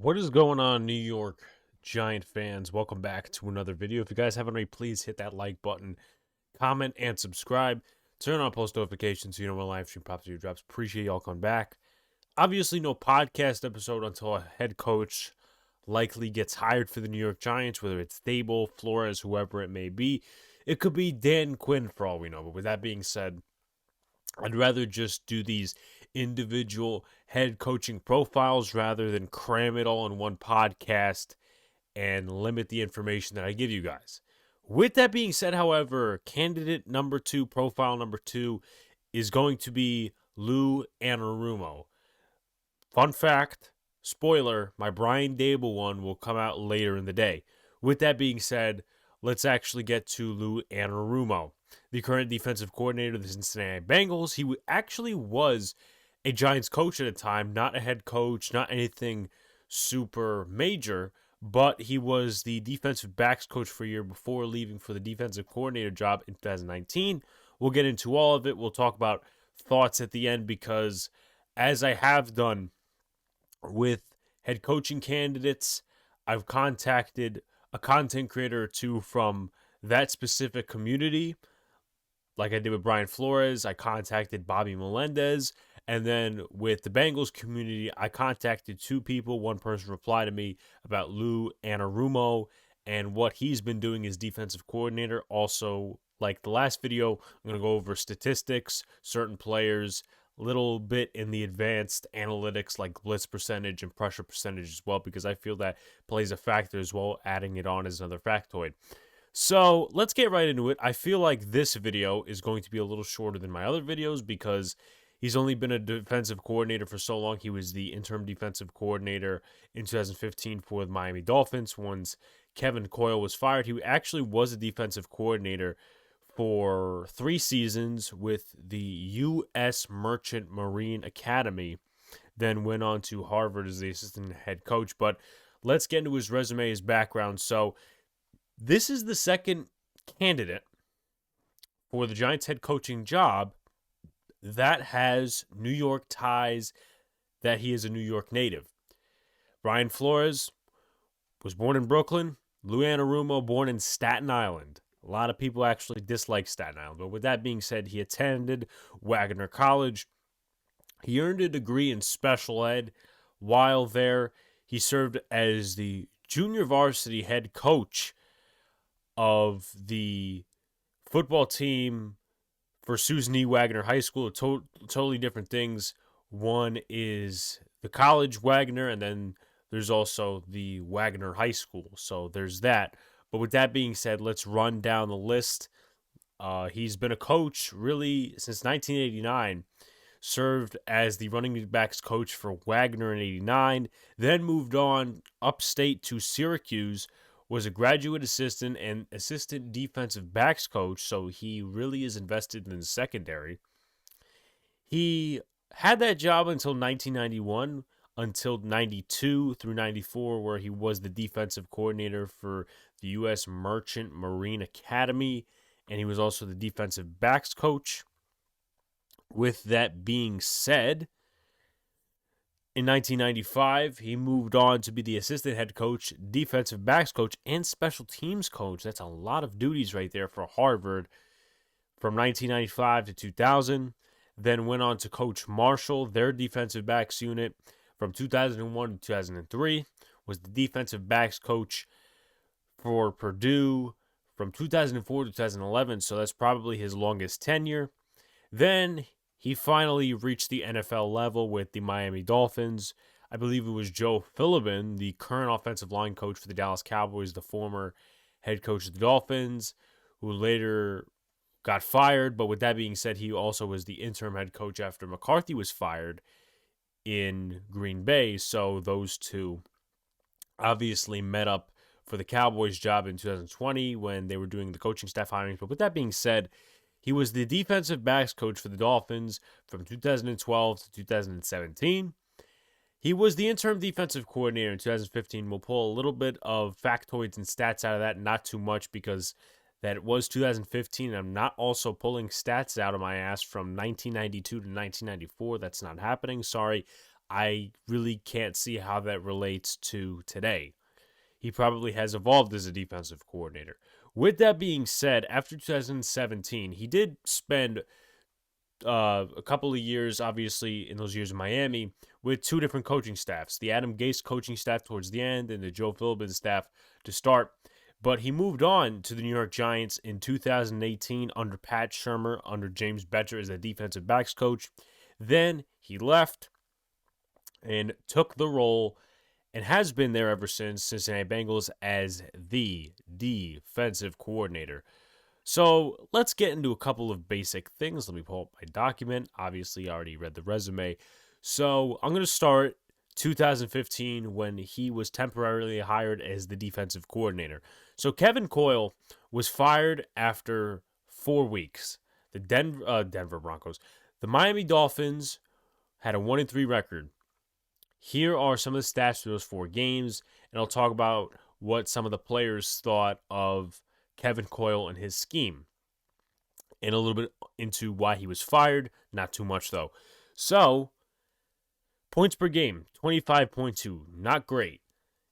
What is going on, New York Giant fans? Welcome back to another video. If you guys haven't already, please hit that like button, comment, and subscribe. Turn on post notifications so you know when live stream pops or drops. Appreciate y'all coming back. Obviously, no podcast episode until a head coach likely gets hired for the New York Giants, whether it's Dable, Flores, whoever it may be. It could be Dan Quinn for all we know. But with that being said, I'd rather just do these individual head coaching profiles rather than cram it all in one podcast and limit the information that I give you guys. With that being said, however, candidate number two, profile number two, is going to be Lou Anarumo. Fun fact, spoiler, my Brian Dable one will come out later in the day. With that being said, let's actually get to Lou Anarumo, the current defensive coordinator of the Cincinnati Bengals. He actually was a Giants coach at a time, not a head coach, not anything super major, but he was the defensive backs coach for a year before leaving for the defensive coordinator job in 2019. We'll get into all of it. We'll talk about thoughts at the end because, as I have done with head coaching candidates, I've contacted a content creator or two from that specific community. Like I did with Brian Flores, I contacted Bobby Melendez. And then with the Bengals community, I contacted two people. One person replied to me about Lou Anarumo and what he's been doing as defensive coordinator. Also, like the last video, I'm going to go over statistics, certain players, a little bit in the advanced analytics like blitz percentage and pressure percentage as well, because I feel that plays a factor as well, adding it on as another factoid. So let's get right into it. I feel like this video is going to be a little shorter than my other videos because he's only been a defensive coordinator for so long. He was the interim defensive coordinator in 2015 for the Miami Dolphins. Once Kevin Coyle was fired, he actually was a defensive coordinator for 3 seasons with the U.S. Merchant Marine Academy, then went on to Harvard as the assistant head coach. But let's get into his resume, his background. So this is the second candidate for the Giants head coaching job that has New York ties, that he is a New York native. Brian Flores was born in Brooklyn. Lou Anarumo born in Staten Island. A lot of people actually dislike Staten Island. But with that being said, he attended Wagner College. He earned a degree in special ed. While there, he served as the junior varsity head coach of the football team for Susan E. Wagner High School. Totally different things. One is the college Wagner, and then there's also the Wagner High School. So there's that. But with that being said, let's run down the list. He's been a coach really since 1989. Served as the running backs coach for Wagner in 89. Then moved on upstate to Syracuse. Was a graduate assistant and assistant defensive backs coach, so he really is invested in the secondary. He had that job until 1991, until 92 through 94, where he was the defensive coordinator for the U.S. Merchant Marine Academy, and he was also the defensive backs coach. With that being said, in 1995, he moved on to be the assistant head coach, defensive backs coach, and special teams coach. That's a lot of duties right there for Harvard from 1995 to 2000. Then went on to coach Marshall, their defensive backs unit, from 2001 to 2003. Was the defensive backs coach for Purdue from 2004 to 2011. So that's probably his longest tenure. Then he finally reached the NFL level with the Miami Dolphins. I believe it was Joe Philbin, the current offensive line coach for the Dallas Cowboys, the former head coach of the Dolphins, who later got fired. But with that being said, he also was the interim head coach after McCarthy was fired in Green Bay. So those two obviously met up for the Cowboys job in 2020 when they were doing the coaching staff hirings. But with that being said, he was the defensive backs coach for the Dolphins from 2012 to 2017. He was the interim defensive coordinator in 2015. We'll pull a little bit of factoids and stats out of that, not too much because that was 2015. I'm not also pulling stats out of my ass from 1992 to 1994. That's not happening. Sorry. I really can't see how that relates to today. He probably has evolved as a defensive coordinator. With that being said, after 2017, he did spend a couple of years, obviously, in those years in Miami, with two different coaching staffs, the Adam Gase coaching staff towards the end and the Joe Philbin staff to start. But he moved on to the New York Giants in 2018 under Pat Shurmur, under James Bettcher as the defensive backs coach. Then he left and took the role and has been there ever since Cincinnati Bengals as the defensive coordinator. So let's get into a couple of basic things. Let me pull up my document. Obviously, I already read the resume. So I'm going to start 2015 when he was temporarily hired as the defensive coordinator. So Kevin Coyle was fired after 4 weeks. The Denver Broncos. The Miami Dolphins had a 1-3 record. Here are some of the stats for those 4 games, and I'll talk about what some of the players thought of Kevin Coyle and his scheme, and a little bit into why he was fired. Not too much, though. So, points per game, 25.2. Not great.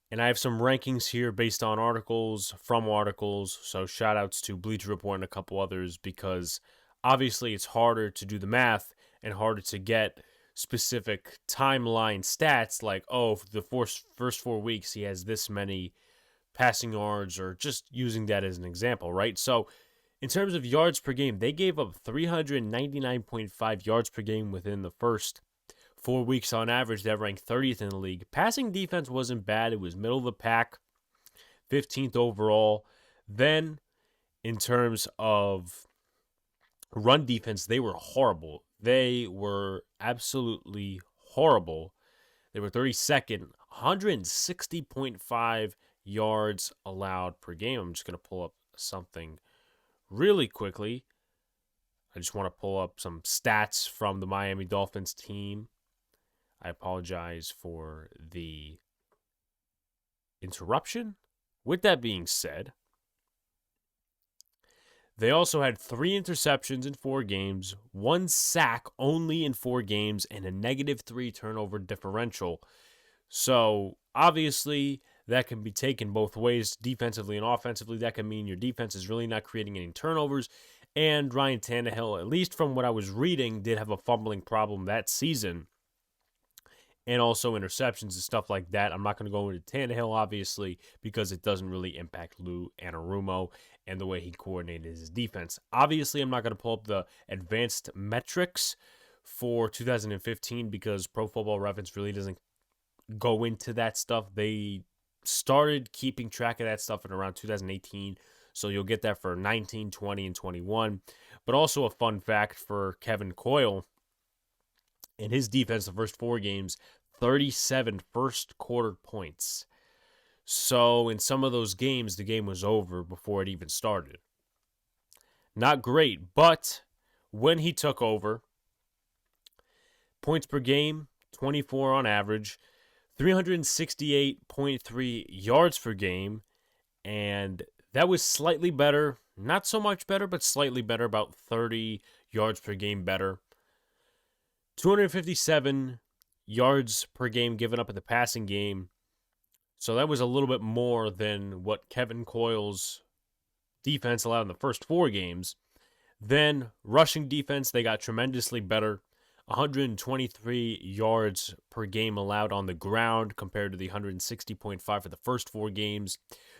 And I have some rankings here based on articles, from articles. So, shout outs to Bleacher Report and a couple others, because obviously it's harder to do the math and harder to get specific timeline stats like, oh, for the first 4 weeks, he has this many passing yards, or just using that as an example, right? So in terms of yards per game, they gave up 399.5 yards per game within the first 4 weeks on average. That ranked 30th in the league. Passing defense wasn't bad. It was middle of the pack, 15th overall. Then in terms of run defense, they were horrible. They were absolutely horrible. They were 32nd, 160.5 yards allowed per game. I'm just going to pull up something really quickly. I just want to pull up some stats from the Miami Dolphins team. I apologize for the interruption. With that being said, they also had 3 interceptions in 4 games, 1 sack only in 4 games, and a -3 turnover differential. So, obviously, that can be taken both ways, defensively and offensively. That can mean your defense is really not creating any turnovers. And Ryan Tannehill, at least from what I was reading, did have a fumbling problem that season. And also interceptions and stuff like that. I'm not going to go into Tannehill, obviously, because it doesn't really impact Lou Anarumo and the way he coordinated his defense. Obviously, I'm not going to pull up the advanced metrics for 2015 because Pro Football Reference really doesn't go into that stuff. They started keeping track of that stuff in around 2018, so you'll get that for 19, 20, and 21. But also a fun fact for Kevin Coyle, in his defense, the first 4 games, 37 first quarter points. So in some of those games, the game was over before it even started. Not great, but when he took over, points per game, 24 on average, 368.3 yards per game, and that was slightly better. Not so much better, but slightly better, about 30 yards per game better. 257 yards per game given up in the passing game. So that was a little bit more than what Kevin Coyle's defense allowed in the first 4 games. Then rushing defense, they got tremendously better. 123 yards per game allowed on the ground compared to the 160.5 for the first 4 games.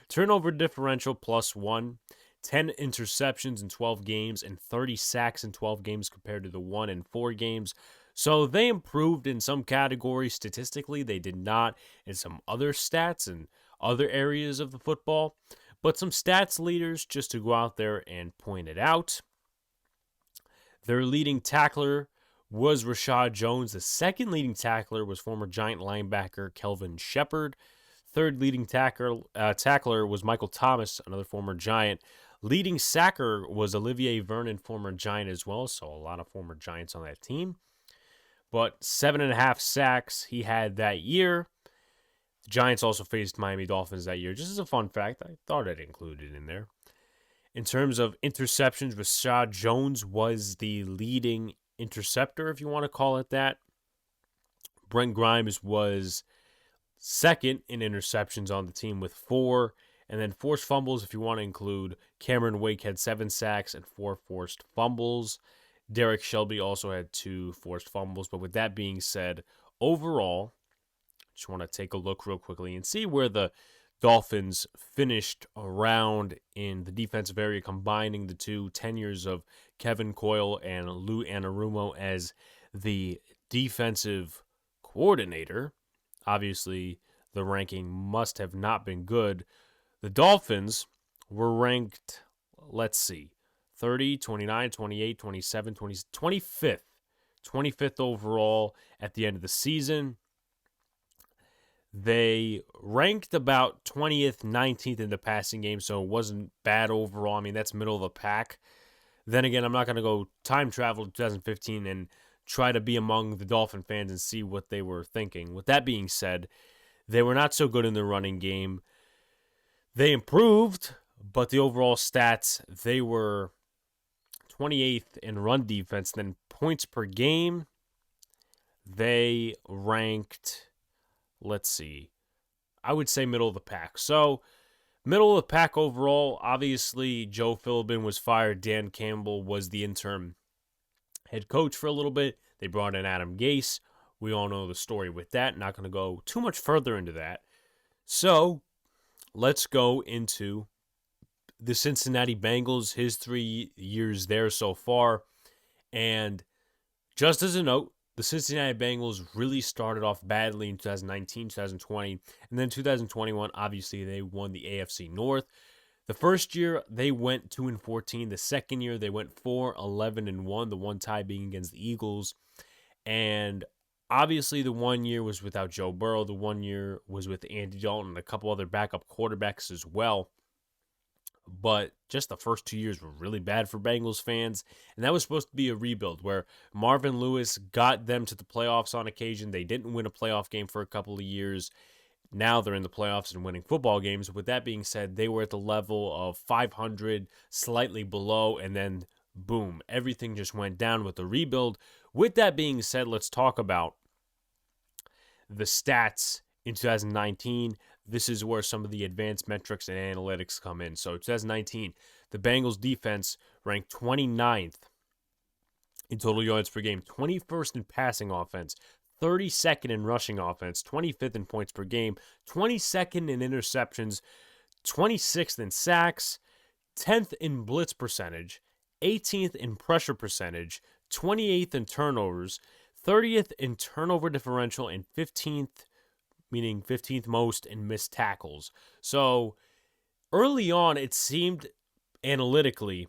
Turnover differential +1. 10 interceptions in 12 games and 30 sacks in 12 games compared to the 1 in 4 games. So they improved in some categories statistically. They did not in some other stats and other areas of the football. But some stats leaders, just to go out there and point it out. Their leading tackler was Rashad Jones. The second leading tackler was former Giant linebacker Kelvin Shepard. Third leading tackler was Michael Thomas, another former Giant. Leading sacker was Olivier Vernon, former Giant as well, so a lot of former Giants on that team. But 7.5 sacks he had that year. The Giants also faced Miami Dolphins that year. Just as a fun fact, I thought I'd include it in there. In terms of interceptions, Rashad Jones was the leading interceptor, if you want to call it that. Brent Grimes was second in interceptions on the team with 4. And then forced fumbles, if you want to include, Cameron Wake had 7 sacks and 4 forced fumbles. Derek Shelby also had 2 forced fumbles. But with that being said, overall, just want to take a look real quickly and see where the Dolphins finished around in the defensive area, combining the two tenures of Kevin Coyle and Lou Anarumo as the defensive coordinator. Obviously, the ranking must have not been good. The Dolphins were ranked, let's see, 30, 29, 28, 27, 20, 25th. 25th overall at the end of the season. They ranked about 20th, 19th in the passing game, so it wasn't bad overall. I mean, that's middle of the pack. Then again, I'm not going to go time travel to 2015 and try to be among the Dolphin fans and see what they were thinking. With that being said, they were not so good in the running game. They improved, but the overall stats, they were 28th in run defense. Then points per game, they ranked, let's see, I would say middle of the pack. So, middle of the pack overall. Obviously, Joe Philbin was fired. Dan Campbell was the interim head coach for a little bit. They brought in Adam Gase. We all know the story with that. Not going to go too much further into that. So, let's go into the Cincinnati Bengals, his 3 years there so far. And just as a note, the Cincinnati Bengals really started off badly in 2019, 2020, and then 2021, obviously, they won the AFC North. The first year, they went 2-14. The second year, they went 4-11-1, the one tie being against the Eagles. And obviously, the 1 year was without Joe Burrow. The 1 year was with Andy Dalton and a couple other backup quarterbacks as well. But just the first 2 years were really bad for Bengals fans. And that was supposed to be a rebuild where Marvin Lewis got them to the playoffs on occasion. They didn't win a playoff game for a couple of years. Now they're in the playoffs and winning football games. With that being said, they were at the level of 500, slightly below, and then boom, everything just went down with the rebuild. With that being said, let's talk about the stats in 2019. This is where some of the advanced metrics and analytics come in. So 2019, the Bengals defense ranked 29th in total yards per game, 21st in passing offense, 32nd in rushing offense, 25th in points per game, 22nd in interceptions, 26th in sacks, 10th in blitz percentage, 18th in pressure percentage, 28th in turnovers, 30th in turnover differential, and 15th, meaning 15th most in missed tackles. So early on, it seemed analytically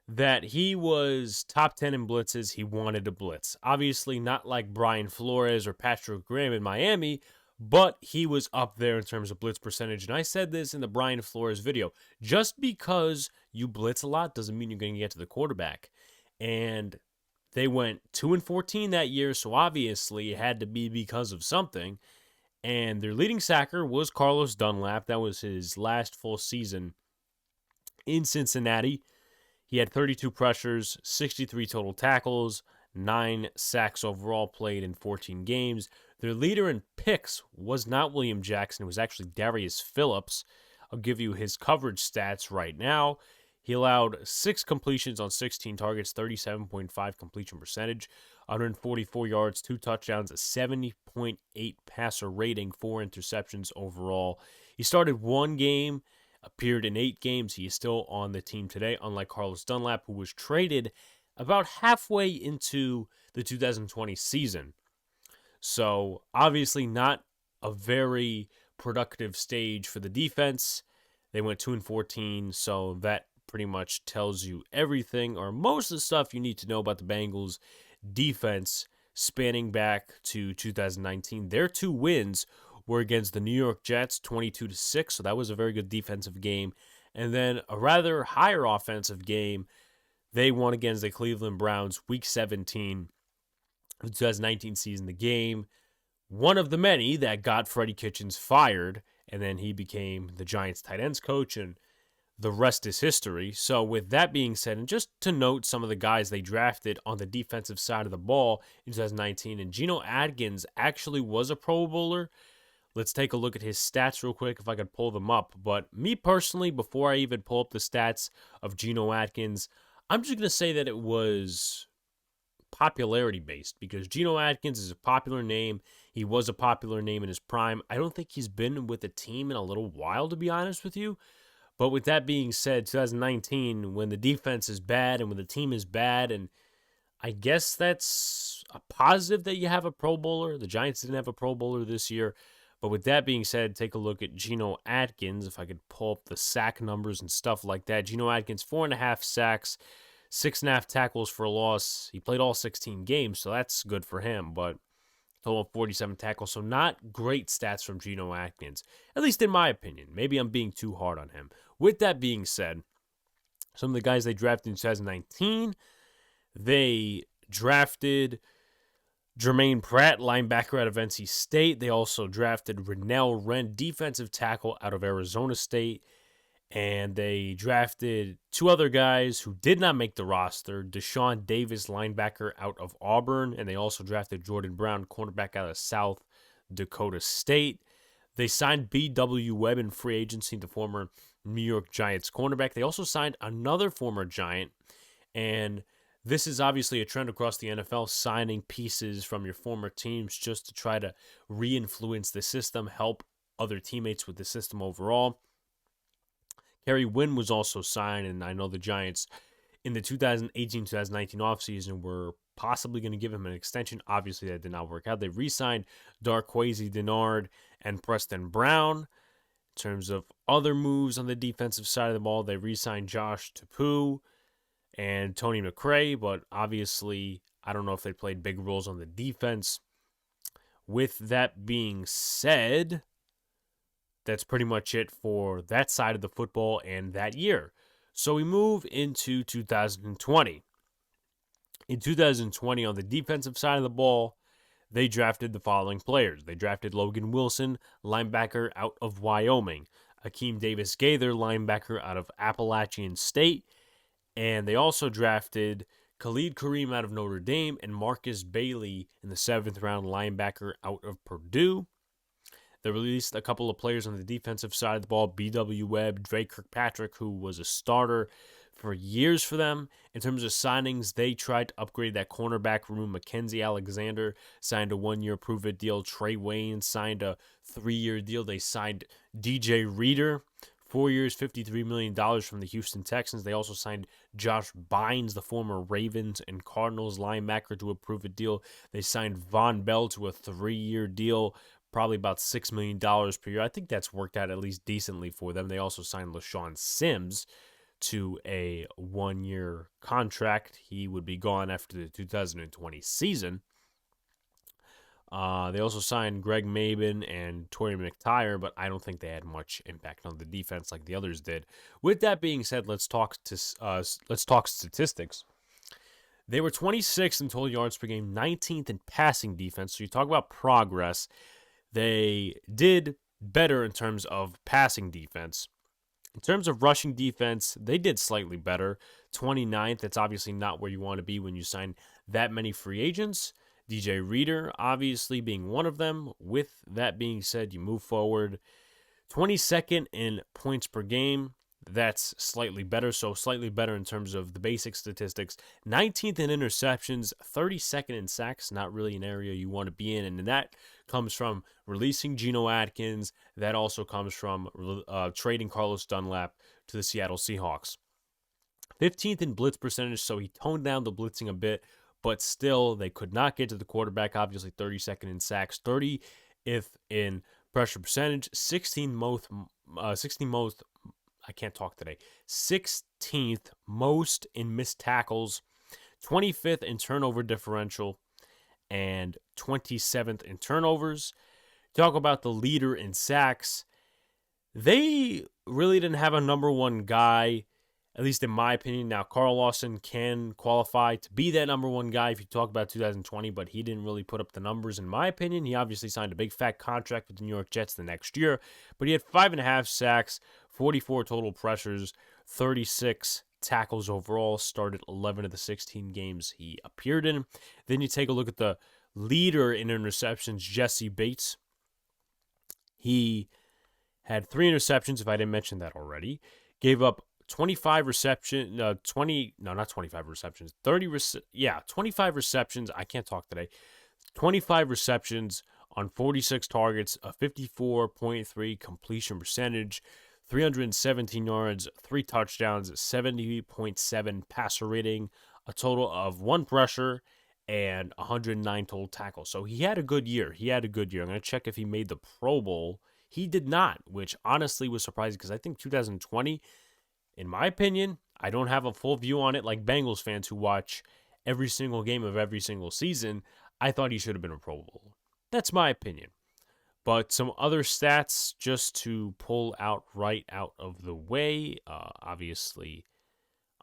that he was top 10 in blitzes. He wanted to blitz. Obviously, not like Brian Flores or Patrick Graham in Miami, but he was up there in terms of blitz percentage. And I said this in the Brian Flores video. Just because you blitz a lot doesn't mean you're going to get to the quarterback. And they went 2-14 that year, so obviously it had to be because of something. And their leading sacker was Carlos Dunlap. That was his last full season in Cincinnati. He had 32 pressures, 63 total tackles, 9 sacks overall, played in 14 games. Their leader in picks was not William Jackson. It was actually Darius Phillips. I'll give you his coverage stats right now. He allowed 6 completions on 16 targets, 37.5 completion percentage, 144 yards, 2 touchdowns, a 70.8 passer rating, 4 interceptions overall. He started 1 game, appeared in 8 games. He is still on the team today, unlike Carlos Dunlap, who was traded about halfway into the 2020 season. So, obviously not a very productive stage for the defense. They went 2-14, so that pretty much tells you everything, or most of the stuff you need to know about the Bengals defense spanning back to 2019. Their 2 wins were against the New York Jets, 22-6, so that was a very good defensive game. And then a rather higher offensive game, they won against the Cleveland Browns, Week 17 of the 2019 season. The game, one of the many that got Freddie Kitchens fired, and then he became the Giants tight ends coach, and the rest is history. So, with that being said, and just to note some of the guys they drafted on the defensive side of the ball in 2019, and Geno Atkins actually was a Pro Bowler. Let's take a look at his stats real quick if I could pull them up. But me personally, before I even pull up the stats of Geno Atkins, I'm just going to say that it was popularity based because Geno Atkins is a popular name. He was a popular name in his prime. I don't think he's been with a team in a little while, to be honest with you. But with that being said, 2019, when the defense is bad and when the team is bad, and I guess that's a positive that you have a Pro Bowler. The Giants didn't have a Pro Bowler this year. But with that being said, take a look at Geno Atkins. If I could pull up the sack numbers and stuff like that. Geno Atkins, 4.5 sacks, 6.5 tackles for a loss. He played all 16 games, so that's good for him. But total of 47 tackles, so not great stats from Geno Atkins, at least in my opinion. Maybe I'm being too hard on him. With that being said, some of the guys they drafted in 2019, they drafted Jermaine Pratt, linebacker out of NC State. They also drafted Renell Wren, defensive tackle out of Arizona State. And they drafted two other guys who did not make the roster. Deshaun Davis, linebacker out of Auburn. And they also drafted Jordan Brown, cornerback out of South Dakota State. They signed B.W. Webb in free agency, the former New York Giants cornerback. They also signed another former Giant. And this is obviously a trend across the NFL, signing pieces from your former teams just to try to re-influence the system, help other teammates with the system overall. Kerry Wynn was also signed, and I know the Giants in the 2018-2019 offseason were possibly going to give him an extension. Obviously, that did not work out. They re-signed Darqueze Dennard and Preston Brown. In terms of other moves on the defensive side of the ball, they re-signed Josh Tapu and Tony McRae, but obviously, I don't know if they played big roles on the defense. With that being said, that's pretty much it for that side of the football and that year. So we move into 2020. In 2020, on the defensive side of the ball, they drafted the following players. They drafted Logan Wilson, linebacker out of Wyoming. Akeem Davis-Gaither, linebacker out of Appalachian State. And they also drafted Khalid Kareem out of Notre Dame and Marcus Bailey in the 7th round, linebacker out of Purdue. They released a couple of players on the defensive side of the ball, B.W. Webb, Drake Kirkpatrick, who was a starter for years for them. In terms of signings, they tried to upgrade that cornerback room. Mackenzie Alexander signed a 1-year prove-it deal. Trey Wayne signed a 3-year deal. They signed DJ Reader, 4 years, $53 million from the Houston Texans. They also signed Josh Bynes, the former Ravens and Cardinals linebacker, to a prove-it deal. They signed Von Bell to a 3-year deal, probably about $6 million per year. I think that's worked out at least decently for them. They also signed LaShawn Sims to a 1-year contract. He would be gone after the 2020 season. They also signed Greg Mabin and Torrey McTyer, but I don't think they had much impact on the defense like the others did. With that being said, let's talk statistics. They were 26th in total yards per game, 19th in passing defense. So you talk about progress. They did better in terms of passing defense. In terms of rushing defense, they did slightly better. 29th, that's obviously not where you want to be when you sign that many free agents. DJ Reader, obviously, being one of them. With that being said, you move forward. 22nd in points per game. That's slightly better, so slightly better in terms of the basic statistics. 19th in interceptions, 32nd in sacks, not really an area you want to be in, and that comes from releasing Geno Atkins. That also comes from trading Carlos Dunlap to the Seattle Seahawks. 15th in blitz percentage, so he toned down the blitzing a bit, but still they could not get to the quarterback. Obviously 32nd in sacks, 30th in pressure percentage, 16th most in missed tackles, 25th in turnover differential, and 27th in turnovers. Talk about the leader in sacks. They really didn't have a number one guy at least in my opinion. Now, Carl Lawson can qualify to be that number one guy if you talk about 2020, but he didn't really put up the numbers, in my opinion. He obviously signed a big fat contract with the New York Jets the next year, but he had 5.5 sacks, 44 total pressures, 36 tackles overall, started 11 of the 16 games he appeared in. Then you take a look at the leader in interceptions, Jesse Bates. He had 3 interceptions, if I didn't mention that already. Gave up 25 receptions, 25 receptions. I can't talk today. 25 receptions on 46 targets, a 54.3 completion percentage, 317 yards, 3 touchdowns, 70.7 passer rating, a total of 1 pressure, and 109 total tackles. So he had a good year. I'm going to check if he made the Pro Bowl. He did not, which honestly was surprising because I think 2020, in my opinion, I don't have a full view on it like Bengals fans who watch every single game of every single season. I thought he should have been a Pro Bowl. That's my opinion. But some other stats just to pull out right out of the way. Obviously,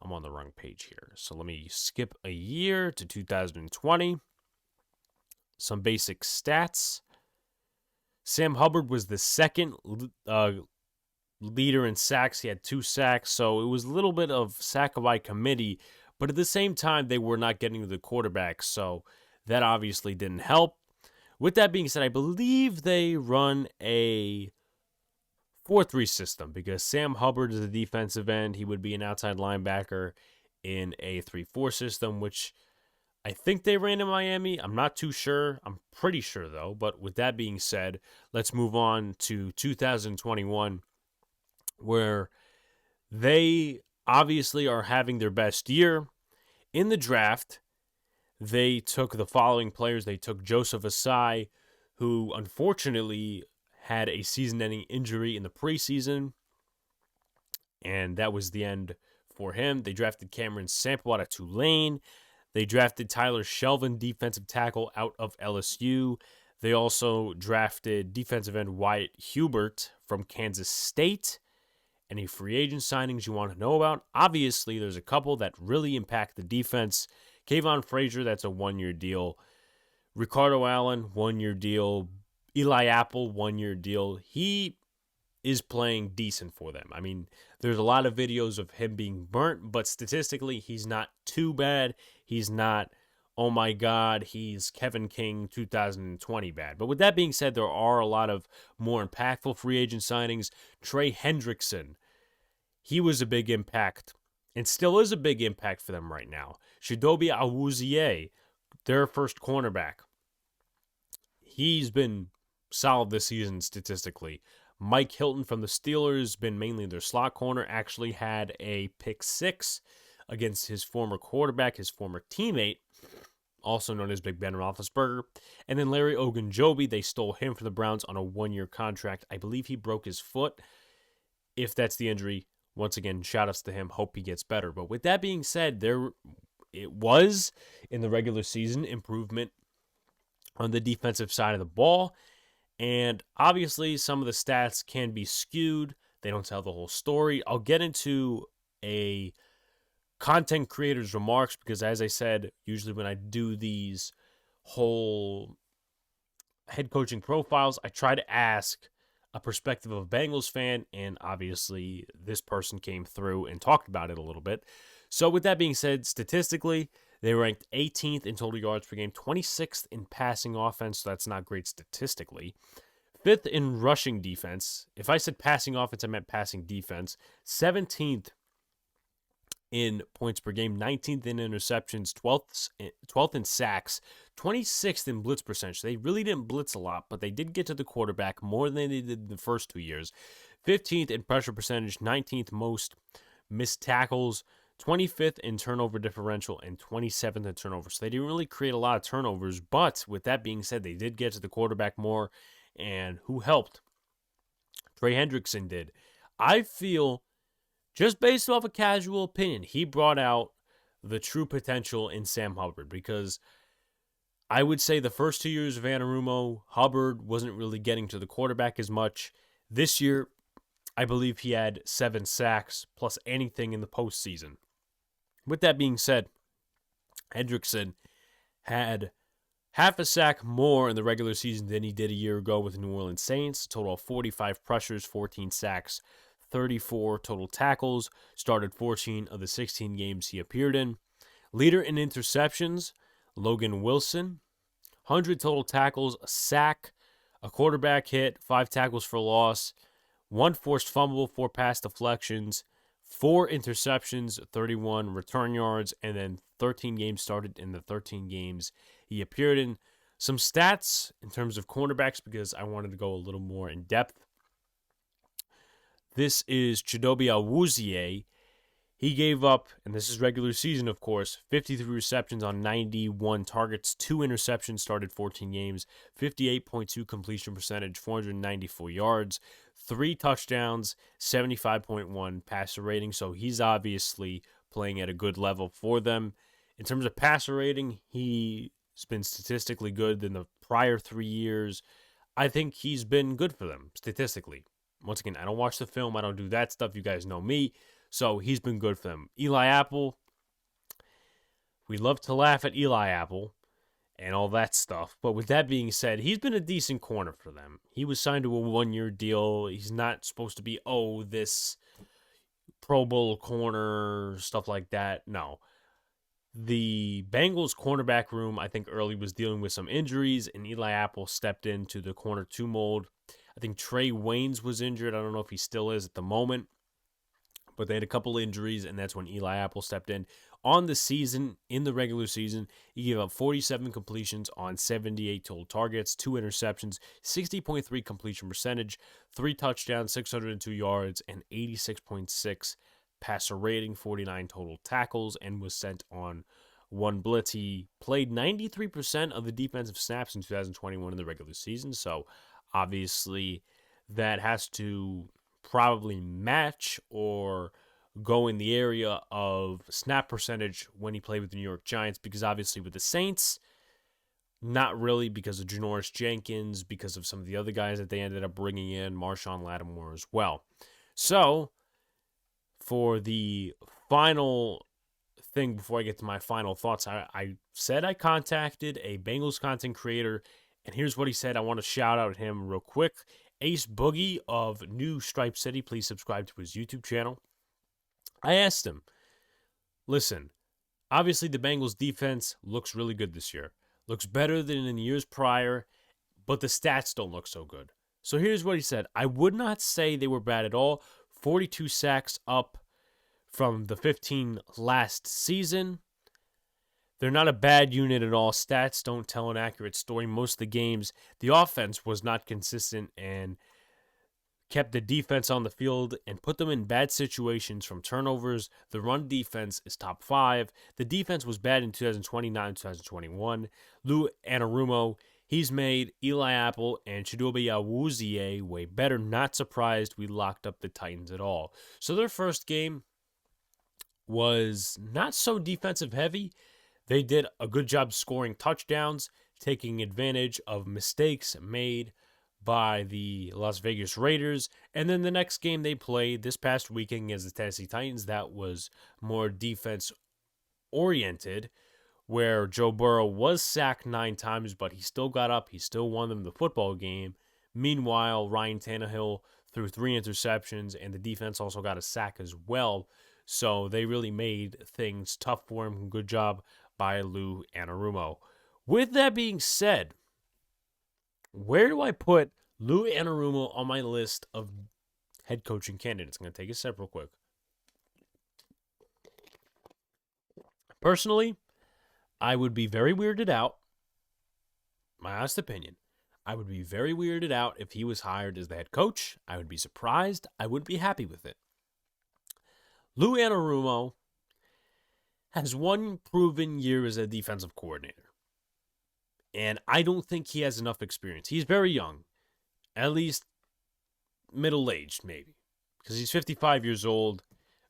I'm on the wrong page here. So let me skip a year to 2020. Some basic stats. Sam Hubbard was the second leader in sacks. He had 2 sacks, so it was a little bit of sack by committee, but at the same time, they were not getting to the quarterback, so that obviously didn't help. With that being said, I believe they run a 4-3 system because Sam Hubbard is a defensive end. He would be an outside linebacker in a 3-4 system, which I think they ran in Miami. I'm not too sure. I'm pretty sure, though. But with that being said, let's move on to 2021, where they obviously are having their best year. In the draft, they took the following players. They took Joseph Asai, who unfortunately had a season-ending injury in the preseason, and that was the end for him. They drafted Cameron Sample out of Tulane. They drafted Tyler Shelvin, defensive tackle, out of LSU. They also drafted defensive end Wyatt Hubert from Kansas State. Any free agent signings you want to know about? Obviously, there's a couple that really impact the defense. Kayvon Frazier, that's a 1-year deal. Ricardo Allen, 1-year deal. Eli Apple, 1-year deal. He is playing decent for them. I mean, there's a lot of videos of him being burnt, but statistically, he's not too bad. He's not, oh my God, he's Kevin King 2020 bad. But with that being said, there are a lot of more impactful free agent signings. Trey Hendrickson, he was a big impact and still is a big impact for them right now. Chidobe Awuzie, their first cornerback, he's been solid this season statistically. Mike Hilton from the Steelers, been mainly their slot corner, actually had a pick 6 against his former quarterback, his former teammate, also known as Big Ben Roethlisberger. And then Larry Ogunjobi, they stole him from the Browns on a 1-year contract. I believe he broke his foot. If that's the injury, once again, shout-outs to him. Hope he gets better. But with that being said, it was, in the regular season, improvement on the defensive side of the ball. And obviously, some of the stats can be skewed. They don't tell the whole story. I'll get into a content creator's remarks because, as I said, usually when I do these whole head coaching profiles, I try to ask a perspective of a Bengals fan, and obviously this person came through and talked about it a little bit. So with that being said, statistically, they ranked 18th in total yards per game, 26th in passing offense, so that's not great statistically. 5th in rushing defense. If I said passing offense, I meant passing defense. 17th in points per game, 19th in interceptions, 12th in sacks, 26th in blitz percentage. They really didn't blitz a lot, but they did get to the quarterback more than they did the first 2 years. 15th in pressure percentage, 19th most missed tackles, 25th in turnover differential, and 27th in turnovers. So they didn't really create a lot of turnovers, but with that being said, they did get to the quarterback more, and who helped? Trey Hendrickson did. I feel, just based off a casual opinion, he brought out the true potential in Sam Hubbard because I would say the first 2 years of Anarumo, Hubbard wasn't really getting to the quarterback as much. This year, I believe he had 7 sacks plus anything in the postseason. With that being said, Hendrickson had half a sack more in the regular season than he did a year ago with the New Orleans Saints. A total of 45 pressures, 14 sacks, 34 total tackles. Started 14 of the 16 games he appeared in. Leader in interceptions, Logan Wilson. 100 total tackles, a sack, a quarterback hit, 5 tackles for loss, 1 forced fumble, 4 pass deflections, 4 interceptions, 31 return yards, and then 13 games started in the 13 games he appeared in. Some stats in terms of cornerbacks because I wanted to go a little more in depth. This is Chidobe Awuzie. He gave up, and this is regular season, of course, 53 receptions on 91 targets, 2 interceptions, started 14 games, 58.2 completion percentage, 494 yards, 3 touchdowns, 75.1 passer rating. So he's obviously playing at a good level for them. In terms of passer rating, he's been statistically good in the prior 3 years. I think he's been good for them statistically. Once again, I don't watch the film. I don't do that stuff. You guys know me. So he's been good for them. Eli Apple, we love to laugh at Eli Apple and all that stuff. But with that being said, he's been a decent corner for them. He was signed to a 1-year deal. He's not supposed to be, this Pro Bowl corner, stuff like that. No. The Bengals cornerback room, I think early was dealing with some injuries, and Eli Apple stepped into the corner 2 mold. I think Trey Waynes was injured. I don't know if he still is at the moment. But they had a couple injuries, and that's when Eli Apple stepped in. On the season, in the regular season, he gave up 47 completions on 78 total targets, 2 interceptions, 60.3 completion percentage, 3 touchdowns, 602 yards, and 86.6 passer rating, 49 total tackles, and was sent on 1 blitz. He played 93% of the defensive snaps in 2021 in the regular season, so obviously that has to probably match or go in the area of snap percentage when he played with the New York Giants, because obviously with the Saints, not really because of Janoris Jenkins, because of some of the other guys that they ended up bringing in, Marshawn Lattimore as well. So, for the final thing before I get to my final thoughts, I said I contacted a Bengals content creator, and here's what he said. I want to shout out him real quick. Ace Boogie of New Stripe City, please subscribe to his YouTube channel. I asked him, listen, obviously the Bengals defense looks really good this year. Looks better than in years prior, but the stats don't look so good. So here's what he said. I would not say they were bad at all. 42 sacks up from the 15 last season. They're not a bad unit at all. Stats don't tell an accurate story. Most of the games, the offense was not consistent and kept the defense on the field and put them in bad situations from turnovers. The run defense is top 5. The defense was bad in 2020, not in 2021. Lou Anarumo, he's made Eli Apple and Chidobe Awuzie way better. Not surprised we locked up the Titans at all. So their first game was not so defensive heavy. They did a good job scoring touchdowns, taking advantage of mistakes made by the Las Vegas Raiders. And then the next game they played this past weekend against the Tennessee Titans, that was more defense-oriented, where Joe Burrow was sacked 9 times, but he still got up. He still won them the football game. Meanwhile, Ryan Tannehill threw 3 interceptions, and the defense also got a sack as well. So they really made things tough for him. Good job by Lou Anarumo. With that being said, where do I put Lou Anarumo on my list of head coaching candidates? I'm going to take a sip real quick. Personally, I would be very weirded out. My honest opinion. I would be very weirded out if he was hired as the head coach. I would be surprised. I wouldn't be happy with it. Lou Anarumo has 1 proven year as a defensive coordinator. And I don't think he has enough experience. He's very young. At least middle-aged, maybe. Because he's 55 years old,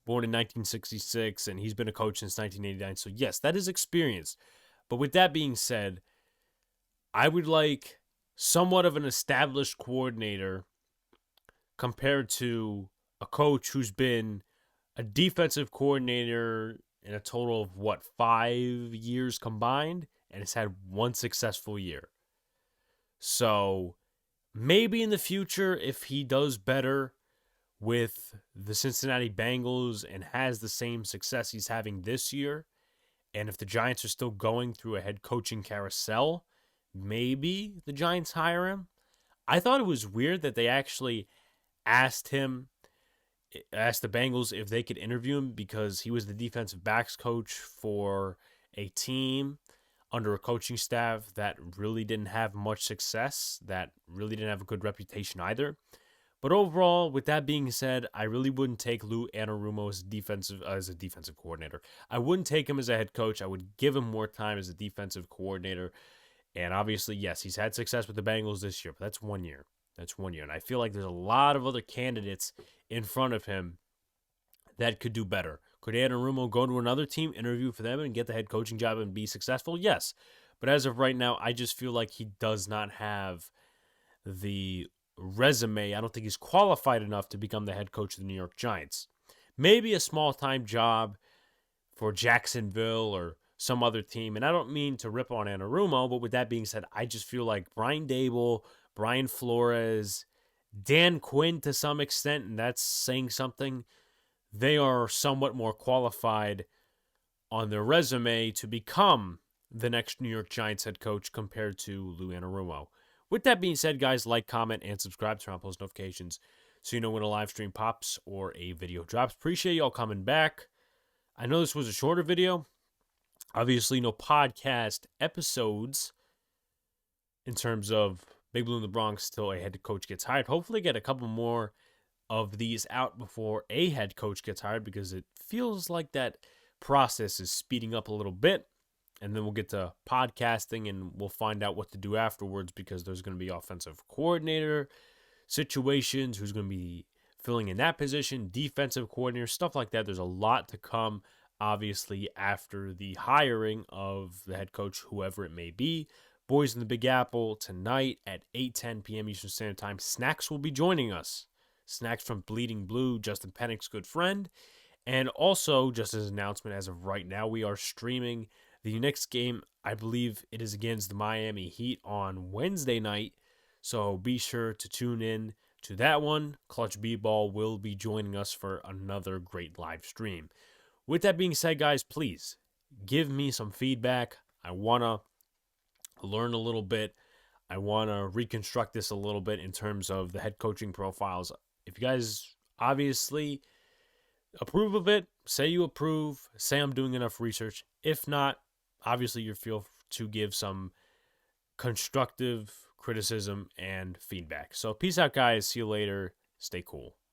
born in 1966, and he's been a coach since 1989. So yes, that is experience. But with that being said, I would like somewhat of an established coordinator compared to a coach who's been a defensive coordinator in a total of 5 years combined, and has had one successful year. So maybe in the future, if he does better with the Cincinnati Bengals and has the same success he's having this year, and if the Giants are still going through a head coaching carousel, maybe the Giants hire him. I thought it was weird that they actually asked the Bengals if they could interview him, because he was the defensive backs coach for a team under a coaching staff that really didn't have much success, that really didn't have a good reputation either. But overall, with that being said, I really wouldn't take Lou Anarumo as a defensive coordinator. I wouldn't take him as a head coach. I would give him more time as a defensive coordinator. And obviously, yes, he's had success with the Bengals this year, but that's 1 year. That's 1 year. And I feel like there's a lot of other candidates in front of him that could do better. Could Anarumo go to another team, interview for them, and get the head coaching job and be successful? Yes. But as of right now, I just feel like he does not have the resume. I don't think he's qualified enough to become the head coach of the New York Giants. Maybe a small-time job for Jacksonville or some other team. And I don't mean to rip on Anarumo, but with that being said, I just feel like Brian Dable, Brian Flores, Dan Quinn to some extent, and that's saying something, they are somewhat more qualified on their resume to become the next New York Giants head coach compared to Lou Anarumo. With that being said, guys, like, comment, and subscribe, turn on post notifications so you know when a live stream pops or a video drops. Appreciate y'all coming back. I know this was a shorter video. Obviously, no podcast episodes in terms of Big Blue in the Bronx till a head coach gets hired. Hopefully get a couple more of these out before a head coach gets hired, because it feels like that process is speeding up a little bit. And then we'll get to podcasting and we'll find out what to do afterwards, because there's going to be offensive coordinator situations, who's going to be filling in that position, defensive coordinator, stuff like that. There's a lot to come, obviously, after the hiring of the head coach, whoever it may be. Boys in the Big Apple tonight at 8:10 p.m. Eastern Standard Time. Snacks will be joining us. Snacks from Bleeding Blue, Justin Pennick's good friend. And also, just as an announcement, as of right now, we are streaming the next game. I believe it is against the Miami Heat on Wednesday night. So be sure to tune in to that one. Clutch B-Ball will be joining us for another great live stream. With that being said, guys, please give me some feedback. I want to learn a little bit. I want to reconstruct this a little bit in terms of the head coaching profiles. If you guys obviously approve of it, say you approve, say I'm doing enough research. If not, obviously you feel to give some constructive criticism and feedback. So peace out, guys. See you later. Stay cool.